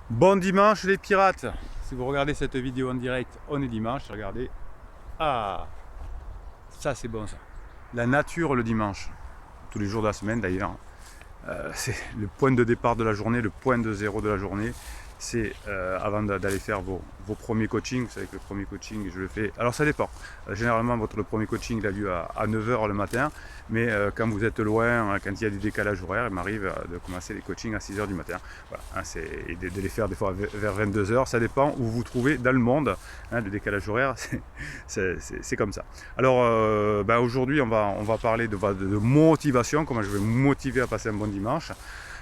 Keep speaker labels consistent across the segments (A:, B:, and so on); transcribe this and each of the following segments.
A: Bon dimanche les pirates. Si vous regardez cette vidéo en direct, on est dimanche, regardez. Ah, ça c'est bon ça. La nature le dimanche, tous les jours de la semaine d'ailleurs. C'est le point de départ de la journée, le point de zéro de la journée. C'est avant d'aller faire vos premiers coachings. Vous savez que le premier coaching, je le fais. Alors ça dépend. Généralement, le premier coaching il a lieu à 9 h le matin. Mais quand vous êtes loin, quand il y a des décalages horaires, il m'arrive de commencer les coachings à 6 h du matin. Voilà, hein, et de les faire des fois vers 22 h. Ça dépend où vous vous trouvez dans le monde. Hein, le décalage horaire, c'est comme ça. Alors aujourd'hui, on va parler de motivation, comment je vais vous motiver à passer un bon dimanche.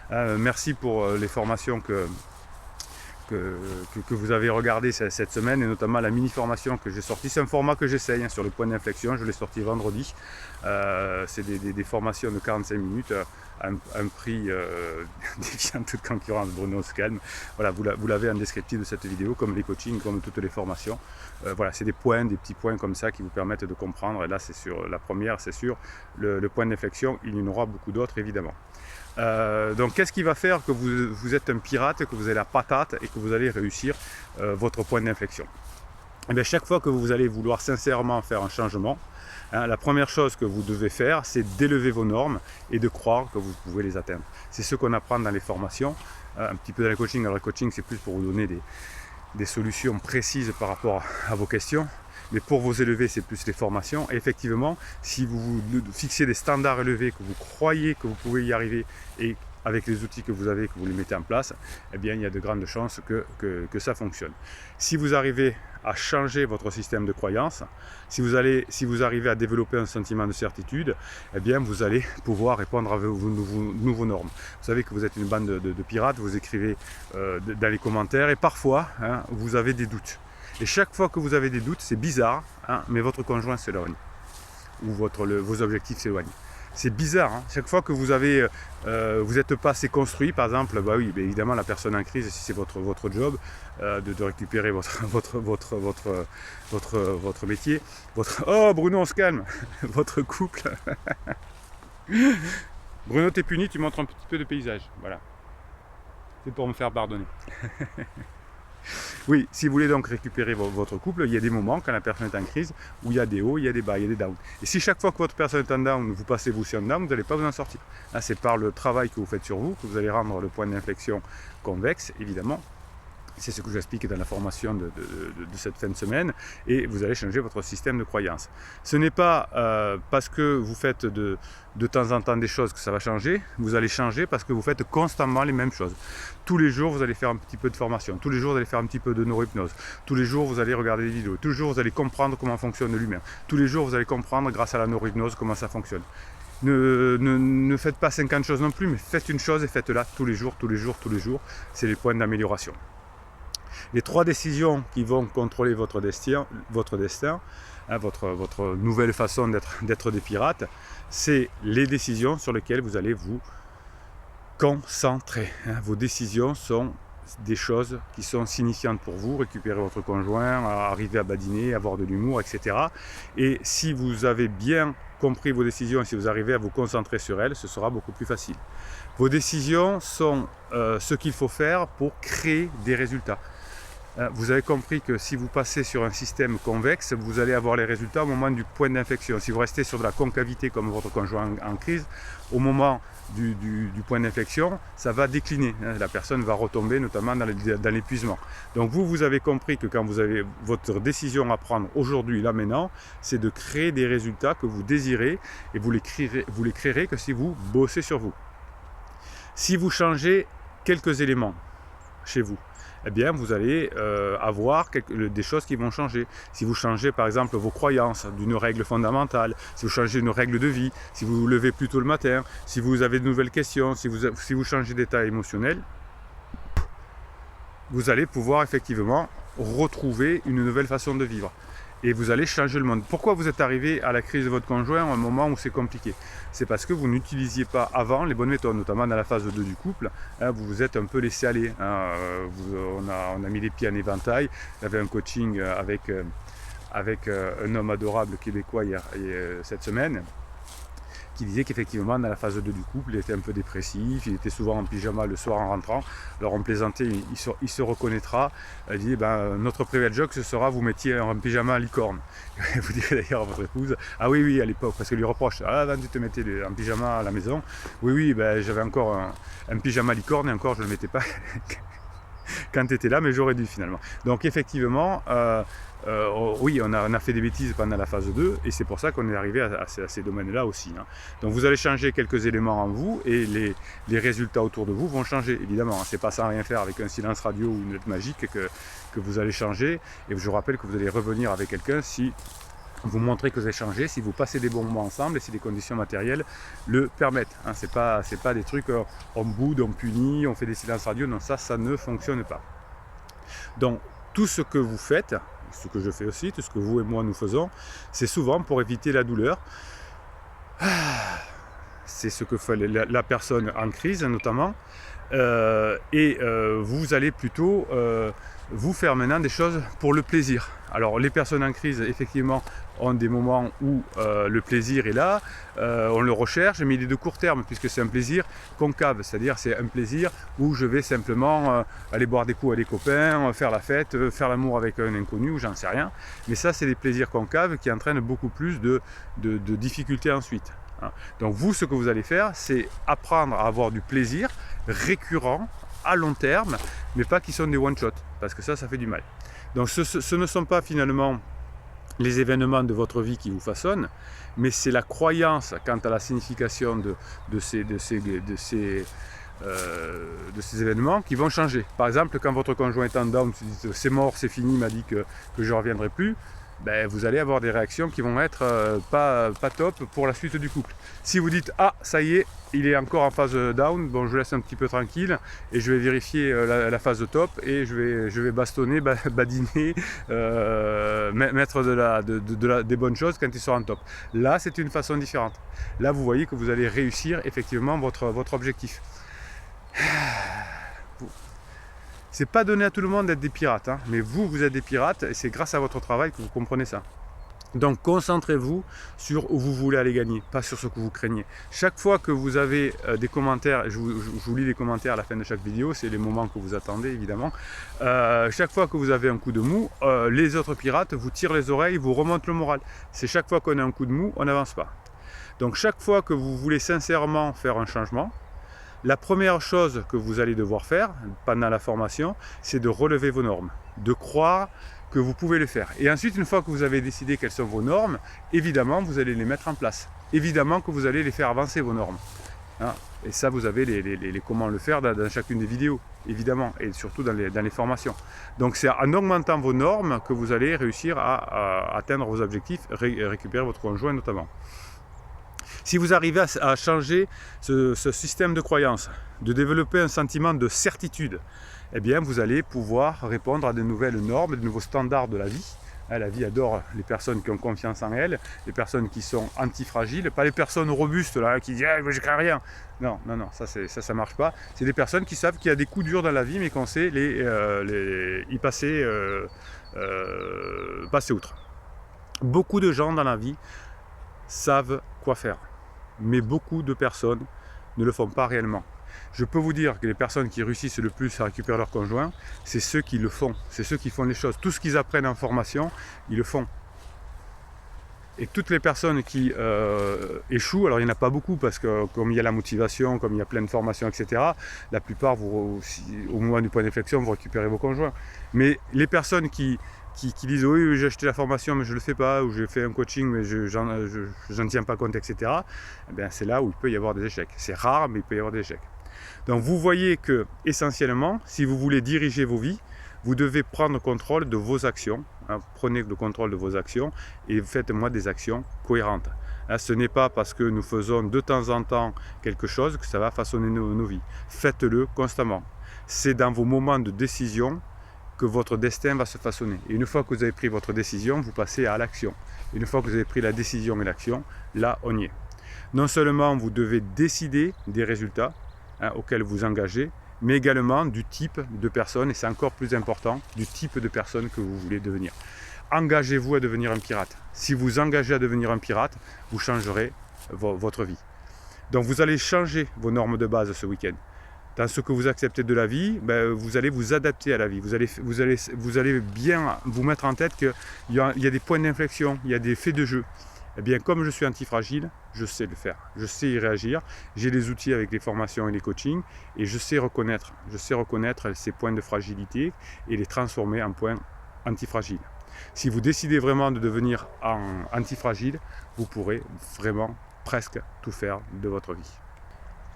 A: Merci pour les formations que vous avez regardé cette semaine, et notamment la mini formation que j'ai sortie. C'est un format que j'essaye sur le point d'inflexion, je l'ai sorti vendredi. C'est des formations de 45 minutes à un prix défiant toute concurrence, Bruno Scalm. Voilà, vous l'avez en descriptif de cette vidéo, comme les coachings, comme toutes les formations. Voilà, c'est des petits points comme ça qui vous permettent de comprendre. Et là, c'est sur la première, c'est sur le point d'inflexion. Il y en aura beaucoup d'autres évidemment. Donc qu'est-ce qui va faire que vous êtes un pirate, que vous avez la patate et que vous allez réussir votre point d'inflexion? Et bien, chaque fois que vous allez vouloir sincèrement faire un changement, la première chose que vous devez faire, c'est d'élever vos normes et de croire que vous pouvez les atteindre. C'est ce qu'on apprend dans les formations, un petit peu dans le coaching. Alors le coaching, c'est plus pour vous donner des solutions précises par rapport à vos questions. Mais pour vous élever, c'est plus les formations. Et effectivement, si vous fixez des standards élevés, que vous croyez que vous pouvez y arriver, et avec les outils que vous avez, que vous les mettez en place, eh bien, il y a de grandes chances que ça fonctionne. Si vous arrivez à changer votre système de croyance, si vous arrivez à développer un sentiment de certitude, eh bien, vous allez pouvoir répondre à vos nouveaux normes. Vous savez que vous êtes une bande de pirates, vous écrivez dans les commentaires, et parfois, vous avez des doutes. Et chaque fois que vous avez des doutes, c'est bizarre, mais votre conjoint s'éloigne, ou vos objectifs s'éloignent. C'est bizarre, chaque fois que vous n'êtes pas assez construit, par exemple, bah oui, évidemment la personne en crise, si c'est votre job, de récupérer votre métier, oh Bruno, on se calme, votre couple. Bruno, t'es puni, tu montres un petit peu de paysage, voilà. C'est pour me faire pardonner. Oui, si vous voulez donc récupérer votre couple, il y a des moments quand la personne est en crise où il y a des hauts, il y a des bas, il y a des downs. Et si chaque fois que votre personne est en down, vous passez vous aussi en down, vous n'allez pas vous en sortir. Là, c'est par le travail que vous faites sur vous que vous allez rendre le point d'inflexion convexe, évidemment. C'est ce que j'explique dans la formation de cette fin de semaine, et vous allez changer votre système de croyance. Ce n'est pas parce que vous faites de temps en temps des choses que ça va changer, vous allez changer parce que vous faites constamment les mêmes choses. Tous les jours, vous allez faire un petit peu de formation, tous les jours, vous allez faire un petit peu de neurohypnose, tous les jours, vous allez regarder des vidéos, tous les jours, vous allez comprendre comment fonctionne l'humain, tous les jours, vous allez comprendre grâce à la neurohypnose comment ça fonctionne. Ne faites pas 50 choses non plus, mais faites une chose et faites-la tous les jours, tous les jours, tous les jours. C'est les points d'amélioration. Les 3 décisions qui vont contrôler votre destin, votre nouvelle façon d'être des pirates, c'est les décisions sur lesquelles vous allez vous concentrer. Vos décisions sont des choses qui sont signifiantes pour vous, récupérer votre conjoint, arriver à badiner, avoir de l'humour, etc. Et si vous avez bien compris vos décisions et si vous arrivez à vous concentrer sur elles, ce sera beaucoup plus facile. Vos décisions sont ce qu'il faut faire pour créer des résultats. Vous avez compris que si vous passez sur un système convexe, vous allez avoir les résultats au moment du point d'inflexion. Si vous restez sur de la concavité comme votre conjoint en crise, au moment du point d'inflexion, ça va décliner. La personne va retomber notamment dans l'épuisement. Donc vous avez compris que quand vous avez votre décision à prendre aujourd'hui, là maintenant, c'est de créer des résultats que vous désirez, et vous les créerez que si vous bossez sur vous. Si vous quelques éléments chez vous, eh bien vous allez avoir des choses qui vont changer. Si vous changez par exemple vos croyances d'une règle fondamentale, si vous changez une règle de vie, si vous vous levez plus tôt le matin, si vous avez de nouvelles questions, si vous changez d'état émotionnel, vous allez pouvoir effectivement retrouver une nouvelle façon de vivre. Et vous allez changer le monde. Pourquoi vous êtes arrivé à la crise de votre conjoint à un moment où c'est compliqué? C'est parce que vous n'utilisiez pas avant les bonnes méthodes, notamment dans la phase 2 du couple. Vous vous êtes un peu laissé aller. On a mis les pieds en éventail. Il y avait un coaching avec un homme adorable québécois cette semaine, qui disait qu'effectivement dans la phase 2 du couple, il était un peu dépressif, il était souvent en pyjama le soir en rentrant. Alors on plaisantait, il se reconnaîtra, il dit notre private joke ce sera vous mettiez un pyjama à licorne. Vous direz d'ailleurs à votre épouse, ah oui à l'époque, parce qu'elle lui reproche, ah avant tu te mettais un pyjama à la maison, oui j'avais encore un pyjama à licorne et encore je ne le mettais pas quand tu étais là, mais j'aurais dû finalement. Donc effectivement, oui, on a fait des bêtises pendant la phase 2 et c'est pour ça qu'on est arrivé à ces domaines-là aussi. Hein. Donc vous allez changer quelques éléments en vous et les résultats autour de vous vont changer, évidemment. Hein. C'est pas sans rien faire avec un silence radio ou une lettre magique que vous allez changer. Et je vous rappelle que vous allez revenir avec quelqu'un si vous montrez que vous avez changé, si vous passez des bons moments ensemble et si les conditions matérielles le permettent. Hein. C'est pas des trucs on boude, on punit, on fait des silences radio. Non, ça ne fonctionne pas. Donc tout ce que vous faites, ce que je fais aussi, tout ce que vous et moi nous faisons, c'est souvent pour éviter la douleur. C'est ce que fait la personne en crise notamment. Vous allez plutôt vous faire maintenant des choses pour le plaisir. Alors les personnes en crise effectivement ont des moments où le plaisir est là, on le recherche, mais il est de court terme puisque c'est un plaisir concave, c'est-à-dire c'est un plaisir où je vais simplement aller boire des coups à des copains, faire la fête, faire l'amour avec un inconnu ou j'en sais rien. Mais ça c'est des plaisirs concaves qui entraînent beaucoup plus de difficultés ensuite. Donc vous, ce que vous allez faire, c'est apprendre à avoir du plaisir récurrent, à long terme, mais pas qui sont des one-shot, parce que ça fait du mal. Donc ce ne sont pas finalement les événements de votre vie qui vous façonnent, mais c'est la croyance quant à la signification de ces événements qui vont changer. Par exemple, quand votre conjoint est en down, vous dites c'est mort, c'est fini, il m'a dit que je ne reviendrai plus, vous allez avoir des réactions qui vont être pas top pour la suite du couple. Si vous dites ah ça y est, il est encore en phase down, bon je laisse un petit peu tranquille et je vais vérifier la phase top et je vais bastonner, badiner, mettre des bonnes choses quand il sera en top. Là c'est une façon différente. Là vous voyez que vous allez réussir effectivement votre objectif. C'est pas donné à tout le monde d'être des pirates, hein, mais vous êtes des pirates et c'est grâce à votre travail que vous comprenez ça. Donc concentrez-vous sur où vous voulez aller gagner, pas sur ce que vous craignez. Chaque fois que vous avez des commentaires, je vous lis les commentaires à la fin de chaque vidéo, c'est les moments que vous attendez évidemment. Chaque fois que vous avez un coup de mou, les autres pirates vous tirent les oreilles, vous remontent le moral. C'est chaque fois qu'on a un coup de mou, on n'avance pas. Donc chaque fois que vous voulez sincèrement faire un changement, la première chose que vous allez devoir faire pendant la formation, c'est de relever vos normes, de croire que vous pouvez le faire. Et ensuite, une fois que vous avez décidé quelles sont vos normes, évidemment, vous allez les mettre en place. Évidemment que vous allez les faire avancer, vos normes. Hein, et ça, vous avez les comment le faire dans chacune des vidéos, évidemment, et surtout dans les formations. Donc, c'est en augmentant vos normes que vous allez réussir à atteindre vos objectifs, récupérer votre conjoint notamment. Si vous arrivez à changer ce système de croyance, de développer un sentiment de certitude, eh bien vous allez pouvoir répondre à de nouvelles normes, de nouveaux standards de la vie. La vie adore les personnes qui ont confiance en elles, les personnes qui sont antifragiles, pas les personnes robustes là, qui disent « je crains rien ». Non, ça marche pas. C'est des personnes qui savent qu'il y a des coups durs dans la vie, mais qu'on sait y passer outre. Beaucoup de gens dans la vie savent quoi faire. Mais beaucoup de personnes ne le font pas réellement. Je peux vous dire que les personnes qui réussissent le plus à récupérer leur conjoint, c'est ceux qui le font, c'est ceux qui font les choses. Tout ce qu'ils apprennent en formation, ils le font. Et toutes les personnes qui échouent, alors il n'y en a pas beaucoup parce que comme il y a la motivation, comme il y a plein de formations, etc., la plupart, au moment du point d'inflexion, vous récupérez vos conjoints. Mais les personnes qui disent oui j'ai acheté la formation mais je ne le fais pas, ou j'ai fait un coaching mais je n'en tiens pas compte, etc. Eh bien, c'est là où il peut y avoir des échecs. C'est rare mais il peut y avoir des échecs. Donc vous voyez que essentiellement, si vous voulez diriger vos vies, vous devez prendre contrôle de vos actions. Hein, prenez le contrôle de vos actions et faites-moi des actions cohérentes. Hein, ce n'est pas parce que nous faisons de temps en temps quelque chose que ça va façonner nos vies. Faites-le constamment. C'est dans vos moments de décision que votre destin va se façonner. Et une fois que vous avez pris votre décision, vous passez à l'action. Une fois que vous avez pris la décision et l'action, là on y est. Non seulement vous devez décider des résultats auxquels vous engagez, mais également du type de personne, et c'est encore plus important, du type de personne que vous voulez devenir. Engagez-vous à devenir un pirate. Si vous engagez à devenir un pirate, vous changerez votre vie.
B: Donc vous allez changer vos normes de base ce week-end. Dans ce que vous acceptez de la vie, ben, vous allez vous adapter à la vie. Vous allez bien vous mettre en tête qu'il y a des points d'inflexion, il y a des faits de jeu. Eh bien, comme je suis antifragile, je sais le faire, je sais y réagir. J'ai les outils avec les formations et les coachings et je sais reconnaître ces points de fragilité et les transformer en points antifragiles. Si vous décidez vraiment de devenir antifragile, vous pourrez vraiment presque tout faire de votre vie.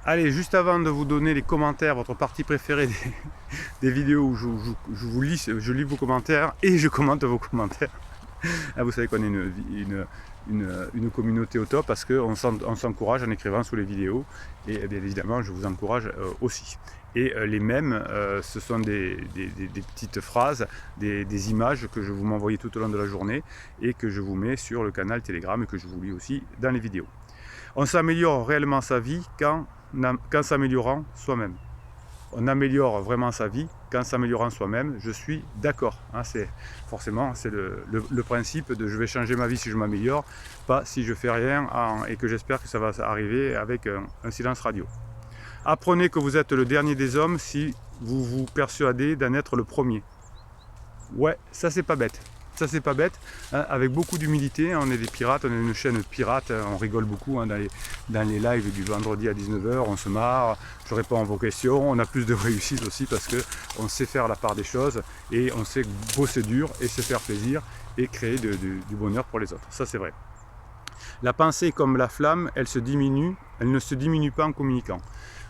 B: Allez, juste avant de vous donner les commentaires, votre partie préférée des vidéos où je lis vos commentaires et je commente vos commentaires. Ah, vous savez qu'on est une communauté au top parce qu'on s'encourage en écrivant sous les vidéos et bien évidemment je vous encourage aussi. Et les mèmes, ce sont des petites phrases, des images que je vous m'envoyez tout au long de la journée et que je vous mets sur le canal Telegram et que je vous lis aussi dans les vidéos. On s'améliore réellement sa vie qu'en s'améliorant soi-même. On améliore vraiment sa vie qu'en s'améliorant soi-même, je suis d'accord. Hein, c'est le principe de je vais changer ma vie si je m'améliore, pas si je fais rien et que j'espère que ça va arriver avec un silence radio. Apprenez que vous êtes le dernier des hommes si vous vous persuadez d'en être le premier. Ouais, ça c'est pas bête. Ça c'est pas bête, hein, avec beaucoup d'humilité, on est des pirates, on est une chaîne pirate, on rigole beaucoup hein, dans les lives du vendredi à 19 h, on se marre, je réponds à vos questions, on a plus de réussite aussi parce qu'on sait faire la part des choses et on sait bosser dur et se faire plaisir et créer du bonheur pour les autres, ça c'est vrai. La pensée comme la flamme, elle ne se diminue pas en communiquant.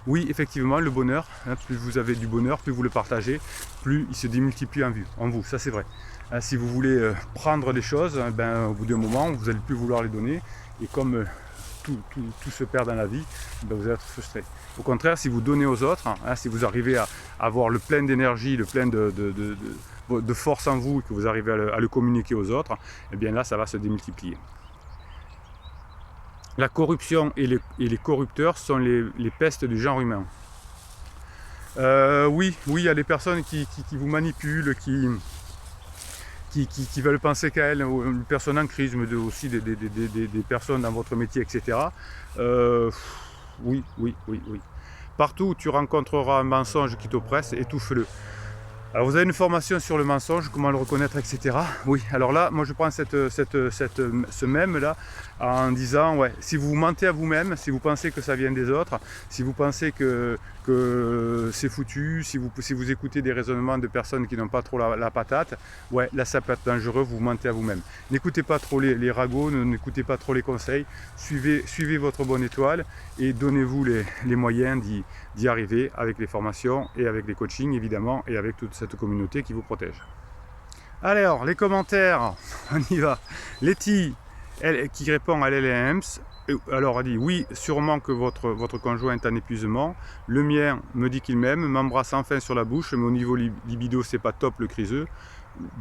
B: Oui, effectivement, le bonheur, hein, plus vous avez du bonheur, plus vous le partagez, plus il se démultiplie en vous, ça c'est vrai. Si vous voulez prendre des choses, ben, au bout d'un moment, vous n'allez plus vouloir les donner. Et comme tout se perd dans la vie, ben, vous allez être frustré. Au contraire, si vous donnez aux autres, hein, si vous arrivez à avoir le plein d'énergie, le plein de force en vous, et que vous arrivez à le communiquer aux autres, eh bien là, ça va se démultiplier. La corruption et les corrupteurs sont les pestes du genre humain. Oui, il y a des personnes qui vous manipulent, qui veulent penser qu'à elles, une personne en crise, mais aussi des personnes dans votre métier, etc. Oui. Partout où tu rencontreras un mensonge qui t'oppresse, étouffe-le. Alors vous avez une formation sur le mensonge, comment le reconnaître, etc. Oui, alors là, moi je prends ce même là en disant, ouais, si vous mentez à vous-même, si vous pensez que ça vient des autres, si vous pensez que c'est foutu, si vous écoutez des raisonnements de personnes qui n'ont pas trop la patate, ouais, là ça peut être dangereux, vous mentez à vous-même. N'écoutez pas trop les ragots, n'écoutez pas trop les conseils, suivez votre bonne étoile et donnez-vous les moyens d'y arriver avec les formations et avec les coachings évidemment et avec toute cette communauté qui vous protège. Alors, les commentaires, on y va. Letty, elle qui répond à l'LMS, alors elle dit oui, sûrement que votre conjoint est en épuisement. Le mien me dit qu'il m'aime, m'embrasse enfin sur la bouche, mais au niveau libido, c'est pas top le criseux.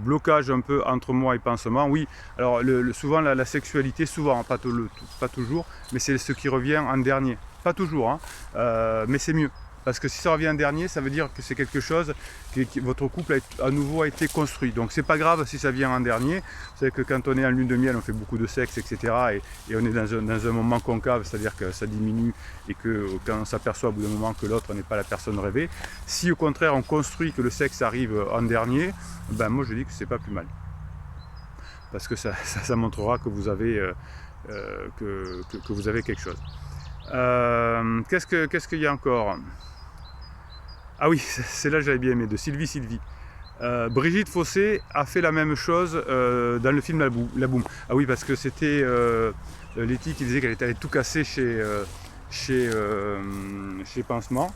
B: Blocage un peu entre moi et pansement. Oui, alors souvent la sexualité, souvent, pas toujours, mais c'est ce qui revient en dernier. Pas toujours, hein, mais c'est mieux. Parce que si ça revient en dernier, ça veut dire que c'est quelque chose votre couple à nouveau a été construit. Donc c'est pas grave si ça vient en dernier. Vous savez que quand on est en lune de miel, on fait beaucoup de sexe, etc. Et on est dans un moment concave, c'est-à-dire que ça diminue et que quand on s'aperçoit au bout d'un moment que l'autre n'est pas la personne rêvée. Si au contraire on construit que le sexe arrive en dernier, ben moi je dis que c'est pas plus mal. Parce que ça montrera que vous avez, que vous avez quelque chose. Qu'est-ce qu'il y a encore? Ah oui, c'est là que j'avais bien aimé, de Sylvie. Brigitte Fossé a fait la même chose dans le film La Boum. Ah oui, parce que c'était Letty qui disait qu'elle était allée tout casser chez Pansement.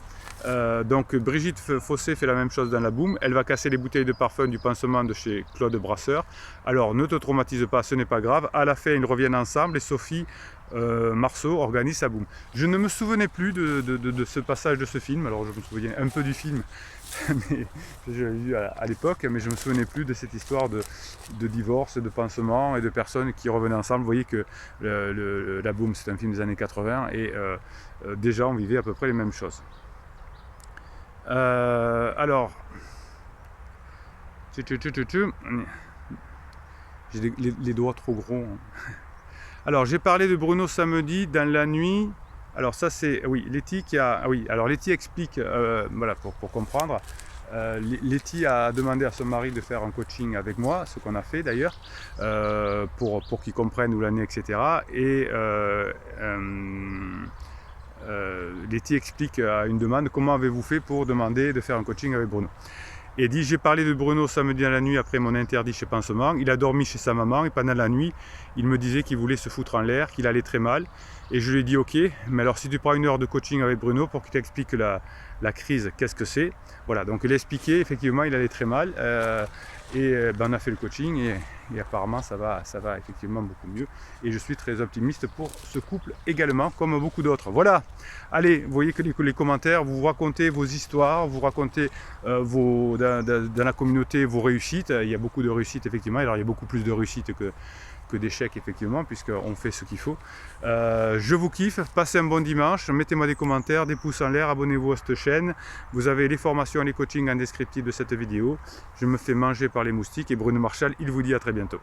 B: Donc Brigitte Fossé fait la même chose dans La Boum. Elle va casser les bouteilles de parfum du pansement de chez Claude Brasseur. Alors ne te traumatise pas, ce n'est pas grave. À la fin, ils reviennent ensemble et Sophie Marceau organise sa boum. Je ne me souvenais plus de ce passage de ce film. Alors je me souviens un peu du film, mais je l'avais vu à l'époque, mais je ne me souvenais plus de cette histoire de divorce, de pansement et de personnes qui revenaient ensemble. Vous voyez que La Boum, c'est un film des années 80 et déjà on vivait à peu près les mêmes choses. Alors, j'ai les doigts trop gros. Hein. Alors, j'ai parlé de Bruno samedi dans la nuit
A: Alors ça c'est, oui, Letty qui a, oui, alors Letty explique, voilà, pour comprendre, Letty a demandé à son mari de faire un coaching avec moi, ce qu'on a fait d'ailleurs, pour qu'il comprenne où l'année, etc. Et Letty explique à une demande, comment avez-vous fait pour demander de faire un coaching avec Bruno? Et dit, j'ai parlé de Bruno samedi dans la nuit après mon interdit chez Pansement. Il a dormi chez sa maman et pendant la nuit, il me disait qu'il voulait se foutre en l'air, qu'il allait très mal. Et je lui ai dit, ok, mais alors si tu prends une heure de coaching avec Bruno pour qu'il t'explique la crise, qu'est-ce que c'est? Voilà, donc il a expliqué, effectivement, il allait très mal. On a fait le coaching et apparemment ça va effectivement beaucoup mieux. Et je suis très optimiste pour ce couple également, comme beaucoup d'autres. Voilà, allez, vous voyez que les commentaires, vous racontez vos histoires, vous racontez dans la communauté vos réussites. Il y a beaucoup de réussites effectivement, alors il y a beaucoup plus de réussites que d'échecs effectivement, puisqu'on fait ce qu'il faut. Je vous kiffe, passez un bon dimanche, mettez-moi des commentaires, des pouces en l'air, abonnez-vous à cette chaîne. Vous avez les formations et les coachings en descriptif de cette vidéo. Je me fais manger par les moustiques et Bruno Marchal, il vous dit à très bientôt.